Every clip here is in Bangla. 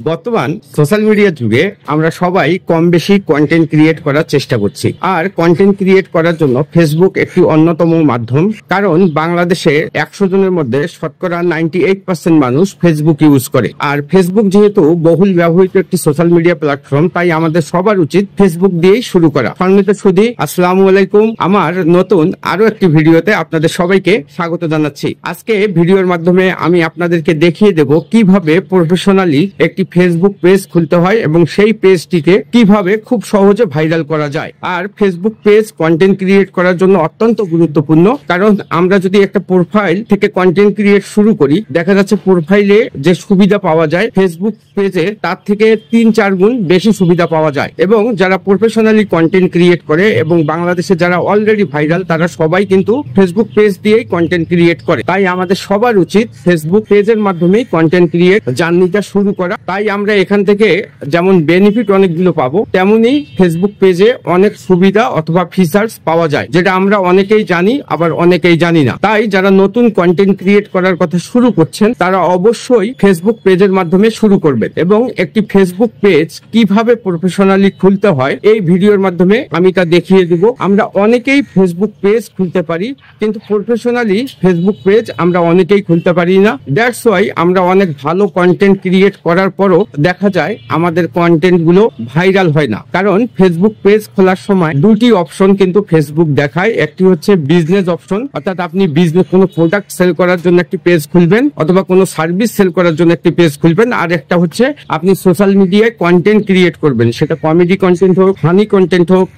বর্তমান সোশ্যাল মিডিয়ার যুগে আমরা সবাই কম বেশি কন্টেন্ট ক্রিয়েট করার চেষ্টা করছি। আর কন্টেন্ট ক্রিয়েট করার জন্য ফেসবুক একটি অন্যতম মাধ্যম। কারণ বাংলাদেশে 100 জনের মধ্যে শতকরা 98% মানুষ ফেসবুক ইউজ করে। আর ফেসবুক যেহেতু বহুল ব্যবহৃত একটি সোশ্যাল মিডিয়া প্ল্যাটফর্ম, তাই আমাদের সবার উচিত ফেসবুক দিয়েই শুরু করা। সম্মানিত সুধী, আসসালামু আলাইকুম। আমার নতুন আরো একটি ভিডিওতে আপনাদের সবাইকে স্বাগত জানাচ্ছি। আজকে ভিডিওর মাধ্যমে আমি আপনাদেরকে দেখিয়ে দেব কিভাবে প্রফেশনালি একটি ফেসবুক পেজ খুলতে হয় এবং সেই পেজটিকে কিভাবে খুব সহজে ভাইরাল করা যায়। আর ফেসবুক পেজ কন্টেন্ট ক্রিয়েট করার জন্য অত্যন্ত গুরুত্বপূর্ণ। কারণ আমরা যদি একটা প্রোফাইল থেকে কন্টেন্ট ক্রিয়েট শুরু করি, দেখা যাচ্ছে প্রোফাইলে যে সুবিধা পাওয়া যায় ফেসবুক পেজে তার থেকে 3-4 গুণ বেশি সুবিধা পাওয়া যায়। এবং যারা প্রফেশনালি কন্টেন্ট ক্রিয়েট করে এবং বাংলাদেশে যারা অলরেডি ভাইরাল, তারা সবাই কিন্তু ফেসবুক পেজ দিয়েই কন্টেন্ট ক্রিয়েট করে। তাই আমাদের সবার উচিত ফেসবুক পেজের মাধ্যমেই কন্টেন্ট ক্রিয়েট জার্নিটা শুরু করা। তাই আমরা এখান থেকে যেমন বেনিফিট অনেকগুলো পাবো, তেমনি ফেসবুক পেজে অনেক সুবিধা অথবা ফিচার্স পাওয়া যায়, যেটা আমরা অনেকেই জানি আবার অনেকেই জানি না। তাই যারা নতুন কন্টেন্ট ক্রিয়েট করার কথা শুরু করছেন, তারা অবশ্যই ফেসবুক পেজের মাধ্যমে শুরু করবেন। এবং একটি ফেসবুক পেজ কিভাবে প্রফেশনালি খুলতে হয় এই ভিডিওর মাধ্যমে আমি তা দেখিয়ে দিব। আমরা অনেকেই ফেসবুক পেজ খুলতে পারি, কিন্তু প্রফেশনালি ফেসবুক পেজ আমরা অনেকেই খুলতে পারি না। দ্যাটস ওয়াই আমরা অনেক ভালো কন্টেন্ট ক্রিয়েট করার পরও দেখা যায় আমাদের কন্টেন্ট গুলো ভাইরাল হয় না। কারণ ফেসবুক পেজ খোলার সময় দুটি অপশন কিন্তু ফেসবুক দেখায়। একটি হচ্ছে বিজনেস অপশন, অর্থাৎ আপনি বিজনেস কোনো প্রোডাক্ট সেল করার জন্য একটি পেজ খুলবেন অথবা কোনো সার্ভিস সেল করার জন্য একটি পেজ খুলবেন। আর একটা হচ্ছে আপনি সোশ্যাল মিডিয়ায় কন্টেন্ট ক্রিয়েট করবেন, সেটা কমেডি কন্টেন্ট হোক, ফানি কন্টেন্ট হোক,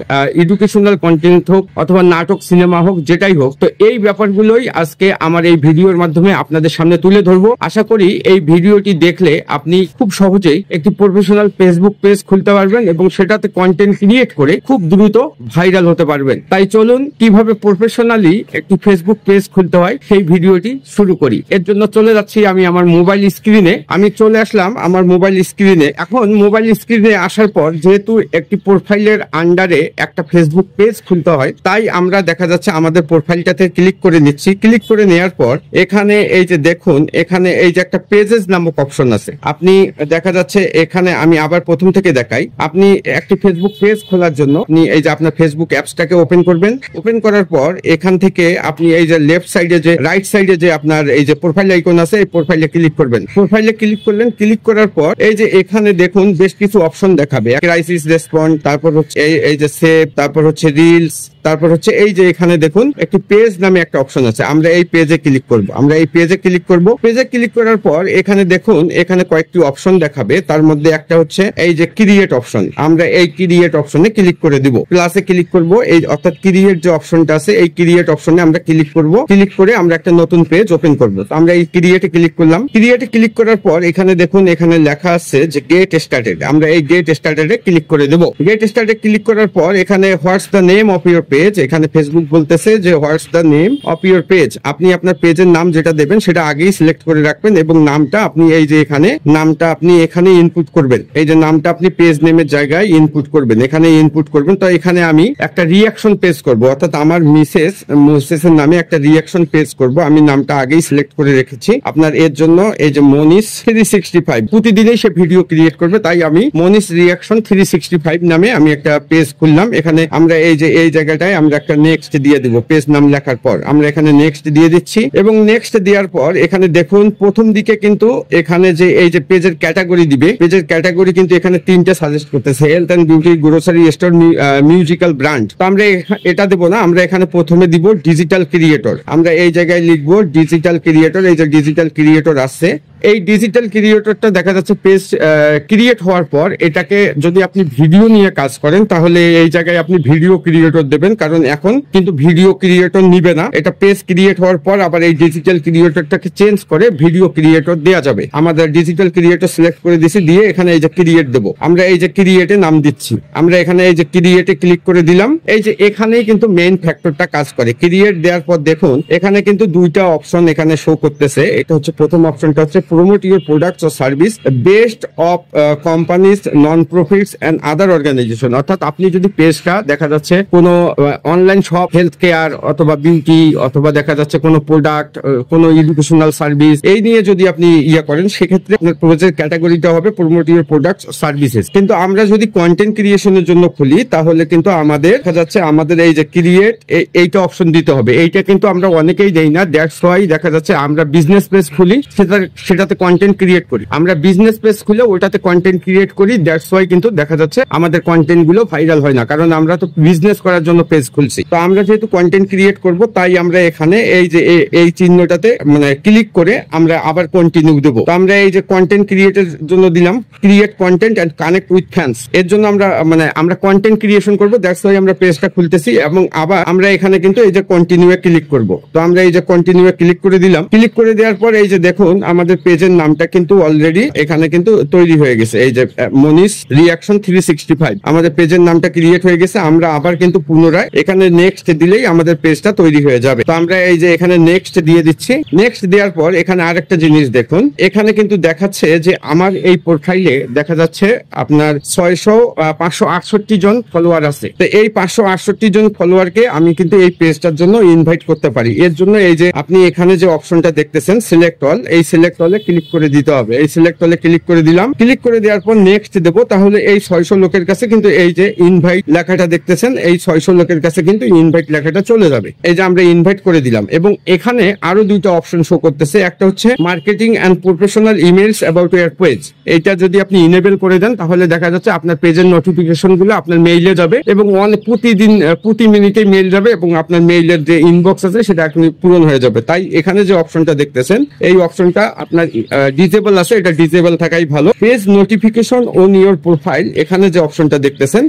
এডুকেশনাল কন্টেন্ট হোক অথবা নাটক সিনেমা হোক, যেটাই হোক। তো এই ব্যাপারগুলোই আজকে আমার এই ভিডিওর মাধ্যমে আপনাদের সামনে তুলে ধরবো। আশা করি এই ভিডিওটি দেখলে আপনি খুব সহজেই একটি প্রফেশনাল ফেসবুক পেজ খুলতে পারবেন এবং সেটাতে কন্টেন্ট ক্রিয়েট করে খুব দ্রুত ভাইরাল হতে পারবেন। তাই চলুন কিভাবে প্রফেশনালি একটি ফেসবুক পেজ খুলতে হয় সেই ভিডিওটি শুরু করি। এর জন্য চলে যাচ্ছি আমি আমার মোবাইল স্ক্রিনে। আমি চলে আসলাম আমার মোবাইল স্ক্রিনে। এখন মোবাইল স্ক্রিনে আসার পর যেহেতু একটি প্রোফাইলের আন্ডারে একটা ফেসবুক পেজ খুলতে হয়, তাই আমরা দেখা যাচ্ছে আমাদের প্রোফাইলটাতে ক্লিক করে নিচ্ছি। ক্লিক করে নেওয়ার পর এখানে এই যে দেখুন, এখানে এই যে একটা পেজেস নামক অপশন আছে। আপনি দেখা যাচ্ছে এখানে আমি আবার প্রথম থেকে দেখাই। আপনি একটি ফেসবুক পেজ খোলার জন্য আপনি এই যে আপনার ফেসবুক অ্যাপসটাকে ওপেন করবেন। ওপেন করার পর এখান থেকে আপনি এই যে লেফট সাইডে যে রাইট সাইডে যে আপনার এই যে প্রোফাইল আইকন আছে, এই প্রোফাইলে ক্লিক করবেন। প্রোফাইলে ক্লিক করলেন। ক্লিক করার পর এই যে এখানে দেখুন বেশ কিছু অপশন দেখাবে, ক্রাইসিস রেসপন্ড, তারপর হচ্ছে এই যে সেভ, তারপর হচ্ছে রিলস, তারপর হচ্ছে এই যে এখানে দেখুন একটি পেজ নামে একটা অপশন আছে। আমরা এই পেজে ক্লিক করব। আমরা এই পেজে ক্লিক করব। পেজে ক্লিক করার পর এখানে দেখুন এখানে কয়েকটি অপশন দেখাবে। তার মধ্যে একটা হচ্ছে এই যে ক্রিয়েট অপশন। আমরা এই ক্রিয়েট অপশনে ক্লিক করে দিব। প্লাসে ক্লিক করব, এই অর্থাৎ ক্রিয়েট যে অপশনটা আছে এই ক্রিয়েট অপশনে আমরা ক্লিক করব। ক্লিক করে আমরা একটা নতুন পেজ ওপেন করব। তো আমরা এই ক্রিয়েটে ক্লিক করলাম। ক্রিয়েটে ক্লিক করার পর এখানে দেখুন এখানে লেখা আছে যে গেট স্টার্টেড। আমরা এই গেট স্টার্টেডে ক্লিক করে দেব। গেট স্টার্টে ক্লিক করার পর এখানে what's the name of your page, এখানে ফেসবুক বলতেছে যে what's the name of your page. আপনি আপনার পেজের নাম যেটা দেবেন সেটা আগেই সিলেক্ট করে রাখবেন এবং নামটা আপনি এই যে এখানে নামটা আপনি এখানে ইনপুট করবেন। এই যে নামটা আপনি পেজ নেমের জায়গায় ইনপুট করবেন, এখানে ইনপুট করবেন। তো এখানে আমি একটা রিঅ্যাকশন পেজ করব, অর্থাৎ আমার মিসেসের নামে একটা রিঅ্যাকশন পেজ করব। আমি নামটা আগেই সিলেক্ট করে রেখেছি আপনার এর জন্য। এই যে মনীষ 365 প্রতিদিনই সে ভিডিও ক্রিয়েট করবে, তাই আমি মনীষ রিঅ্যাকশন 365 নামে আমি একটা পেজ খুললাম। এখানে আমরা এই যে এই জায়গাটায় আমরা একটা নেক্সট দিয়ে দিব। পেজ নাম লেখার পর আমরা এখানে নেক্সট দিয়ে দিচ্ছি এবং নেক্সট দেওয়ার পর এখানে দেখুন প্রথম দিকে কিন্তু এখানে যে এই যে পেজের ক্যাটাগরি দিবে, পেজের ক্যাটাগরি কিন্তু এখানে 3টে সাজেস্ট করতেছে, health and beauty, grocery store, musical brand. তো আমরা এটা দেব না, আমরা এখানে প্রথমে দিব ডিজিটাল ক্রিয়েটর। আমরা এই জায়গায় লিখবো ডিজিটাল ক্রিয়েটর। এই যে ডিজিটাল ক্রিয়েটর আসছে, এই ডিজিটাল ক্রিয়েটরটা দেখা যাচ্ছে পেজ ক্রিয়েট হওয়ার পর এটাকে যদি আপনি ভিডিও নিয়ে কাজ করেন তাহলে এই জায়গায় আপনি ভিডিও ক্রিয়েটর দেবেন। কারণ এখন কিন্তু ভিডিও ক্রিয়েটর নিবে না, এটা পেজ ক্রিয়েট হওয়ার পর আবার এই ডিজিটাল ক্রিয়েটরটাকে চেঞ্জ করে ভিডিও ক্রিয়েটর দেওয়া যাবে। আমাদের ডিজিটাল ক্রিয়েটর সিলেক্ট করে দিছি, দিয়ে এখানে এই যে ক্রিয়েট দেবো। আমরা এই যে ক্রিয়েটে নাম দিচ্ছি, আমরা এখানে এই যে ক্রিয়েটে ক্লিক করে দিলাম। এই যে এখানেই কিন্তু মেইন ফ্যাক্টরটা কাজ করে। ক্রিয়েট দেওয়ার পর দেখুন এখানে কিন্তু দুইটা অপশন এখানে শো করতেছে। এটা হচ্ছে প্রথম অপশনটা হচ্ছে promote your products or service based of companies, non-profits and other organization। অর্থাৎ আপনি যদি পেজটা দেখা যাচ্ছে কোনো অনলাইন শপ, হেলথ কেয়ার অথবা বিউটি অথবা দেখা যাচ্ছে কোনো প্রোডাক্ট, কোনো এডুকেশনাল সার্ভিস, এই নিয়ে যদি আপনি করেন, সেক্ষেত্রে আপনার পেজের ক্যাটাগরিটা হবে প্রমোট ইউর প্রোডাক্টস সার্ভিসেস। কিন্তু আমরা যদি কন্টেন্ট ক্রিয়েশনের জন্য খুলি, তাহলে কিন্তু আমাদের দেখা যাচ্ছে আমাদের এই যে ক্রিয়েট, এইটা অপশন দিতে হবে। এইটা কিন্তু আমরা অনেকেই দেই না, দ্যাটস ওয়াই দেখা যাচ্ছে আমরা বিজনেস পেজ খুলি, সেটাতে কন্টেন্ট ক্রিয়েট করি। আমরা বিজনেস পেজ খুলে ওটাতে কন্টেন্ট ক্রিয়েট করি, দ্যাটস ওয়াই কিন্তু দেখা যাচ্ছে আমাদের কন্টেন্ট গুলো ভাইরাল হয় না, কারণ আমরা তো বিজনেস করার জন্য পেজ খুলছি। তো আমরা যেহেতু কন্টেন্ট ক্রিয়েট করব, তাই আমরা এখানে এই যে এই চিহ্নটাতে মানে ক্লিক করে আমরা আবার কন্টিনিউ দেবো। তো আমরা এই যে কন্টেন্ট ক্রিয়েটের জন্য দিলাম create content and connect with fans, এর জন্য আমরা কন্টেন্ট ক্রিয়েশন করবো, দ্যাটস ওয়াই আমরা পেজটা খুলতেছি। এবং আবার আমরা এখানে কিন্তু এই যে কন্টিনিউ এ ক্লিক করব। তো আমরা এই যে কন্টিনিউ এ ক্লিক করে দিলাম। ক্লিক করে দেওয়ার পর এই যে দেখুন আমাদের পেজের নামটা কিন্তু অলরেডি এখানে কিন্তু তৈরি হয়ে গেছে। এই যে মনীষ রিয়াকশন 365 আমাদের পেজের নামটা ক্রিয়েট হয়ে গেছে। আমরা আবার কিন্তু পুনরায় এখানে নেক্সট দিলেই আমাদের পেজটা তৈরি হয়ে যাবে। তো আমরা এই যে এখানে নেক্সট দিয়ে দিচ্ছি। নেক্সট দেওয়ার পর এখানে আরেকটা জিনিস দেখুন, এখানে কিন্তু দেখাচ্ছে যে আমার এই প্রোফাইলে দেখা যাচ্ছে আপনার 568 জন ফলোয়ার আছে। তো এই 568 জন ফলোয়ারকে আমি কিন্তু এই পেজটার জন্য ইনভাইট করতে পারি। এর জন্য এই যে আপনি এখানে যে অপশনটা দেখতেছেন সিলেক্ট অল, এই সিলেক্ট অলে ক্লিক করে দিতে হবে। এই সিলেক্ট অলে ক্লিক করে দিলাম। ক্লিক করে দেওয়ার পর নেক্সট দেবো। তাহলে এই 600 লোকের কাছে কিন্তু এই যে ইনভাইট লেখাটা দেখতেছেন, এই 600 লোকের কাছে কিন্তু ইনভাইট লেখাটা চলে যাবে। এই যে আমরা ইনভাইট করে দিলাম। এবং এখানে আরো দুইটা অপশন শো করতেছে। একটা হচ্ছে marketing and professional emails about your page. এটা যদি আপনি ইনেবল করে দেন, তাহলে দেখা যাচ্ছে আপনার পেজের নোটিফিকেশন গুলো আপনার মেইলে যাবে এবং প্রতি মিনিটে মেইল যাবে এবং আপনার মেইলের যে ইনবক্স আছে সেটা আপনি পূরণ হয়ে যাবে। তাই এখানে যে অপশনটা দেখতেছেন, এই অপশনটা আপনার ডিসেবল আছে, এটা ডিসেবল থাকাই ভালো। Page notification on your profile, এখানে যে অপশনটা দেখতেছেন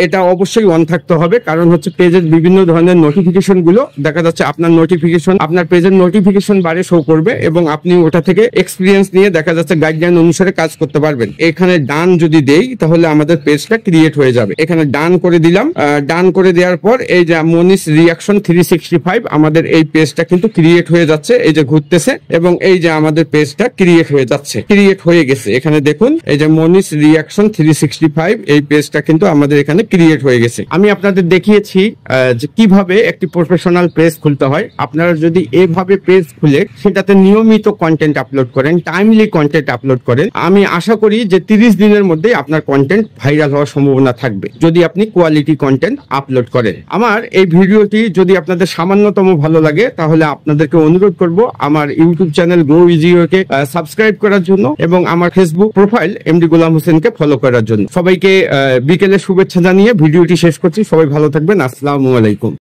এটা অবশ্যই অন থাকতে হবে, কারণ হচ্ছে পেজের বিভিন্ন ধরনের নোটিফিকেশন গুলো দেখা যাচ্ছে আপনার পেজের নোটিফিকেশন বারে শো করবে এবং আপনি ওটা থেকে এক্সপিরিয়েন্স নিয়ে দেখা যাচ্ছে গাইডলাইন অনুসারে কাজ করতে পারবেন। এখানে ডান যদি দেই, তাহলে আমাদের পেজটা ক্রিয়েট হয়ে যাবে। এখানে ডান করে দিলাম। ডান করে দেওয়ার পর এই যে মনীষ রিয়াকশন 365 আমাদের এই পেজটা কিন্তু ক্রিয়েট হয়ে যাচ্ছে। এই যে ঘুরতেছে এবং এই যে আমাদের পেজটা ক্রিয়েট হয়ে যাচ্ছে, ক্রিয়েট হয়ে গেছে। এখানে দেখুন এই যে মনীষ রিয়াকশন 365 এই পেজটা কিন্তু আমাদের এখানে ক্রিয়েট হয়ে গেছে। আমি আপনাদের দেখিয়েছি যে কিভাবে একটি প্রফেশনাল পেজ খুলতে হয়। আপনারা যদি এভাবে পেজ খুলে সেটাতে নিয়মিত কন্টেন্ট আপলোড করেন, টাইমলি কন্টেন্ট আপলোড করেন, আমি আশা করি যে 30 দিনের মধ্যে আপনার কন্টেন্ট ভাইরাল হওয়ার সম্ভাবনা থাকবে, যদি আপনি কোয়ালিটি কন্টেন্ট আপলোড করেন। আমার এই ভিডিওটি যদি আপনাদের সামান্যতম ভালো লাগে, তাহলে আপনাদেরকে অনুরোধ করব আমার ইউটিউব চ্যানেল গ্রো ইজিওকে সাবস্ক্রাইব করার জন্য এবং আমার ফেসবুক প্রোফাইল এমডি গোলাম হোসেনকে ফলো করার জন্য। সবাইকে বিকেলের শুভেচ্ছা জানিয়ে ভিডিওটি শেষ করছি। সবাই ভালো থাকবেন। আসসালামু আলাইকুম।